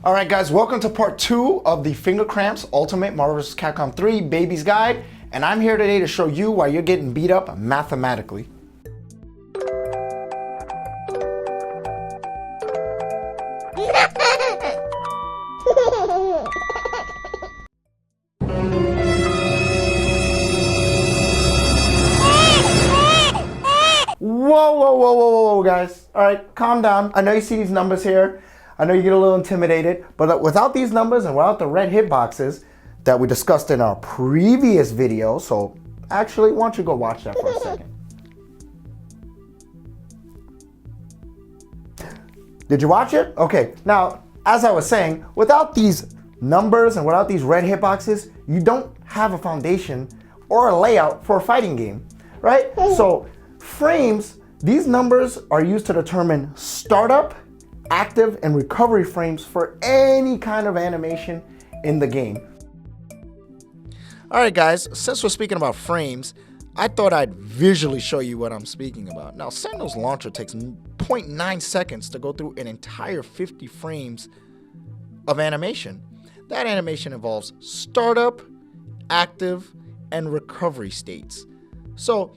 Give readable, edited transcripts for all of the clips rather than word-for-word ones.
Alright guys, welcome to part 2 of the FingerCramp's Ultimate Marvel vs. Capcom 3 Baby's Guide, and I'm here today to show you why you're getting beat up mathematically. Whoa, guys. Alright, calm down. I know you see these numbers here. I know you get a little intimidated, but without these numbers and without the red hitboxes that we discussed in our previous video, so actually, why don't you go watch that for a second. Did you watch it? Okay, now, as I was saying, without these numbers and without these red hitboxes, you don't have a foundation or a layout for a fighting game, right? So, frames, these numbers are used to determine startup, active, and recovery frames for any kind of animation in the game. Alright guys, since we're speaking about frames, I thought I'd visually show you what I'm speaking about. Now, Sentinel's launcher takes 0.9 seconds to go through an entire 50 frames of animation. That animation involves startup, active, and recovery states. So,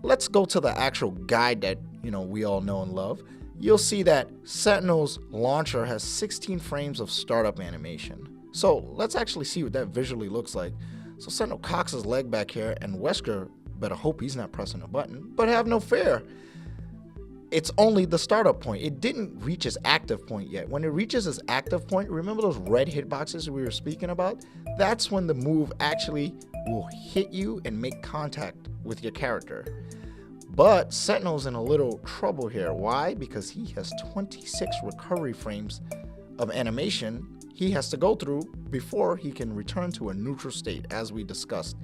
let's go to the actual guide that we all know and love. You'll see that Sentinel's launcher has 16 frames of startup animation. So let's actually see what that visually looks like. So Sentinel cocks his leg back here, and Wesker better hope he's not pressing a button, but have no fear. It's only the startup point. It didn't reach its active point yet. When it reaches its active point, remember those red hitboxes we were speaking about? That's when the move actually will hit you and make contact with your character. But Sentinel's in a little trouble here. Why? Because he has 26 recovery frames of animation he has to go through before he can return to a neutral state, as we discussed.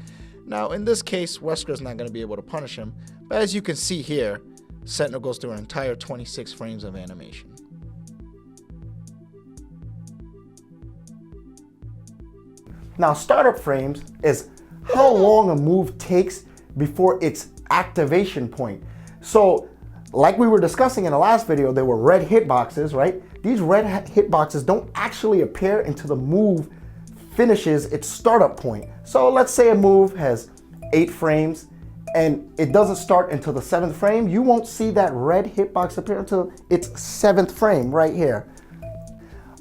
Now, in this case, Wesker's not going to be able to punish him, but as you can see here, Sentinel goes through an entire 26 frames of animation. Now, startup frames is how long a move takes before its activation point. So, like we were discussing in the last video, there were red hitboxes, right? These red hitboxes don't actually appear until the move finishes its startup point. So let's say a move has 8 frames and it doesn't start until the 7th frame. You won't see that red hitbox appear until its 7th frame right here.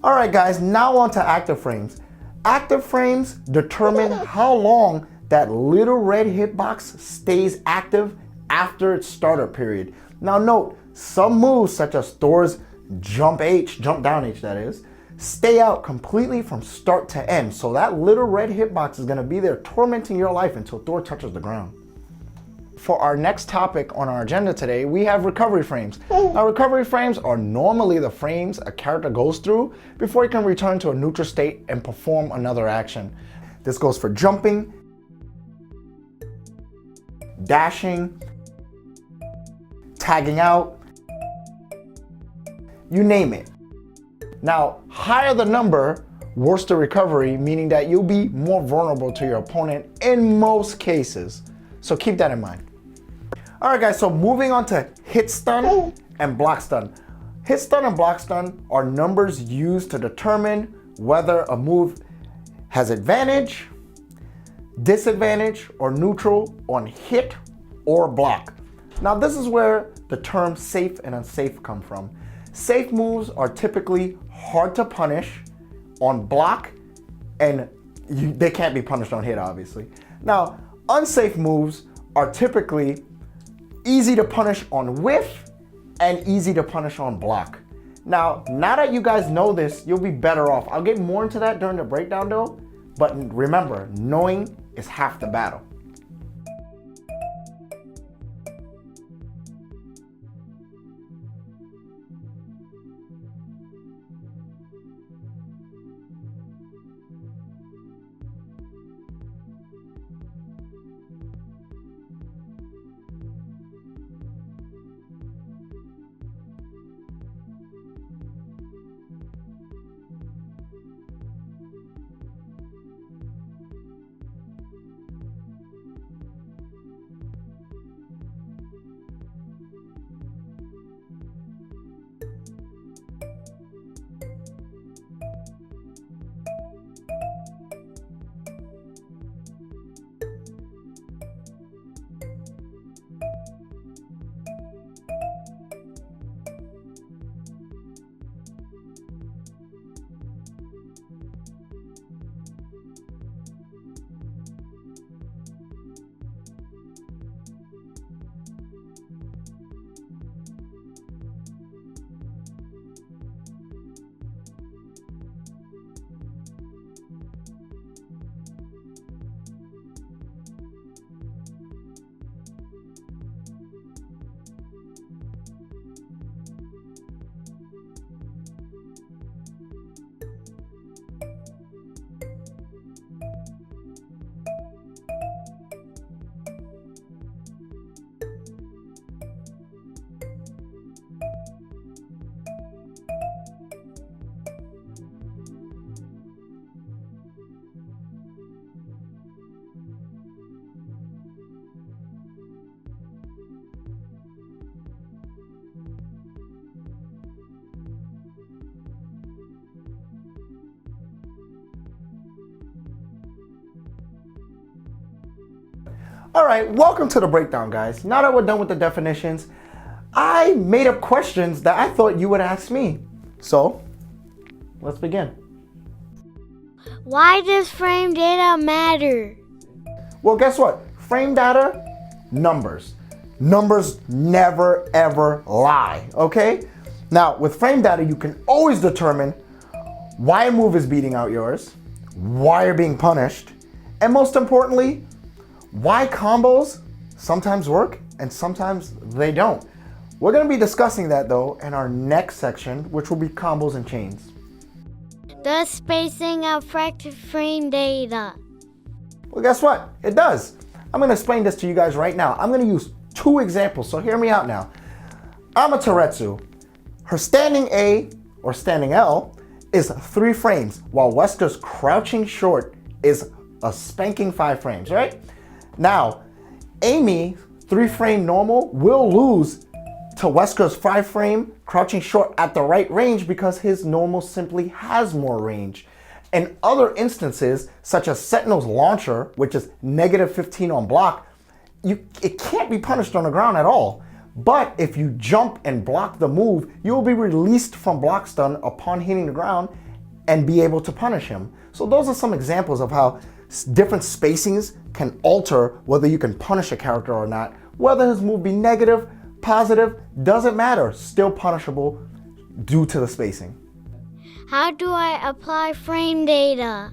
All right, guys, now on to active frames. Active frames determine how long that little red hitbox stays active after its startup period. Now note, some moves such as Thor's jump down H that is, stay out completely from start to end. So that little red hitbox is gonna be there tormenting your life until Thor touches the ground. For our next topic on our agenda today, we have recovery frames. Now, recovery frames are normally the frames a character goes through before he can return to a neutral state and perform another action. This goes for jumping, dashing, tagging out, you name it. Now, higher the number, worse the recovery, meaning that you'll be more vulnerable to your opponent in most cases. So keep that in mind. All right, guys, so moving on to hit stun and block stun. Hit stun and block stun are numbers used to determine whether a move has advantage, disadvantage, or neutral on hit or block. Now, this is where the term safe and unsafe come from. Safe moves are typically hard to punish on block, and they can't be punished on hit, obviously. Now, unsafe moves are typically easy to punish on whiff and easy to punish on block. Now that you guys know this, you'll be better off. I'll get more into that during the breakdown though, but remember, knowing is half the battle. All right, welcome to the breakdown, guys. Now that we're done with the definitions, I made up questions that I thought you would ask me. So, let's begin. Why does frame data matter? Well, guess what? Frame data, numbers. Numbers never ever lie, okay? Now, with frame data, you can always determine why a move is beating out yours, why you're being punished, and most importantly, why combos sometimes work and sometimes they don't. We're going to be discussing that though in our next section, which will be combos and chains. Does spacing affect frame data? Well, guess what? It does. I'm going to explain this to you guys right now. I'm going to use two examples, so hear me out now. Amaterasu, her standing A or standing L is 3 frames, while Wesker's crouching short is a spanking 5 frames, right? Now, Amy, 3 frame normal, will lose to Wesker's 5 frame crouching short at the right range because his normal simply has more range. In other instances, such as Sentinel's launcher, which is -15 on block, it can't be punished on the ground at all. But if you jump and block the move, you will be released from block stun upon hitting the ground and be able to punish him. So those are some examples of how different spacings can alter whether you can punish a character or not. Whether his move be negative, positive, doesn't matter, still punishable due to the spacing. How do I apply frame data?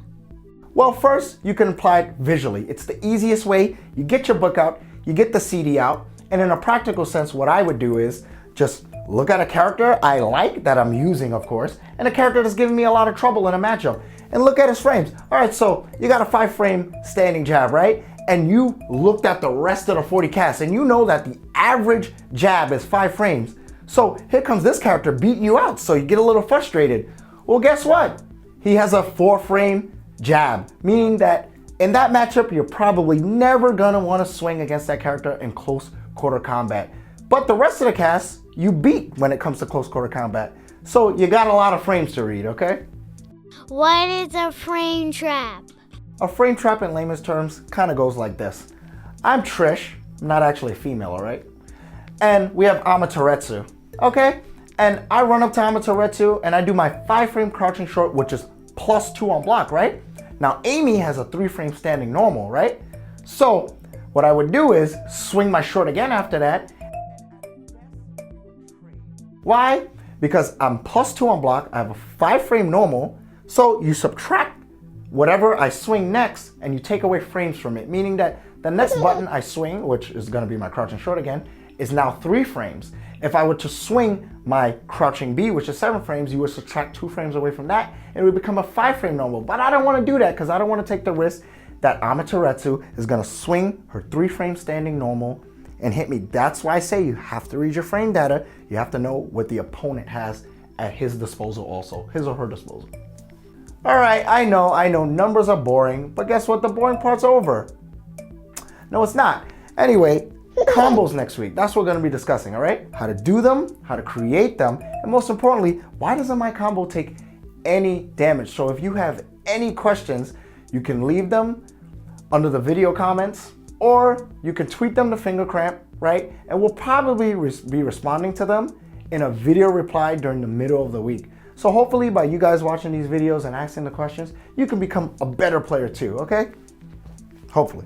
Well, first, you can apply it visually. It's the easiest way. You get your book out, you get the CD out, and in a practical sense, what I would do is just look at a character I like, that I'm using, of course, and a character that's giving me a lot of trouble in a matchup, and look at his frames. All right, so you got a 5 frame standing jab, right? And you looked at the rest of the 40 casts, and you know that the average jab is 5 frames. So here comes this character beating you out, so you get a little frustrated. Well, guess what? He has a 4 frame jab, meaning that in that matchup, you're probably never gonna wanna swing against that character in close quarter combat. But the rest of the cast, you beat when it comes to close quarter combat. So you got a lot of frames to read, okay? What is a frame trap? A frame trap in layman's terms kind of goes like this. I'm Trish, I'm not actually a female, all right? And we have Amaterasu, okay? And I run up to Amaterasu and I do my 5 frame crouching short, which is +2 on block, right? Now Amy has a 3 frame standing normal, right? So what I would do is swing my short again after that. Why? Because I'm +2 on block, I have a 5 frame normal, so you subtract whatever I swing next and you take away frames from it, meaning that the next button I swing, which is gonna be my crouching short again, is now 3 frames. If I were to swing my crouching B, which is 7 frames, you would subtract 2 frames away from that and it would become a 5 frame normal. But I don't wanna do that because I don't wanna take the risk that Amaterasu is gonna swing her 3 frame standing normal and hit me. That's why I say you have to read your frame data. You have to know what the opponent has at his disposal also, his or her disposal. All right, I know numbers are boring, but guess what? The boring part's over. No, it's not. Anyway, combos next week. That's what we're gonna be discussing, all right? How to do them, how to create them, and most importantly, why doesn't my combo take any damage? So if you have any questions, you can leave them under the video comments, or you can tweet them to FingerCramp, right? And we'll probably be responding to them in a video reply during the middle of the week. So hopefully by you guys watching these videos and asking the questions, you can become a better player too, okay? Hopefully.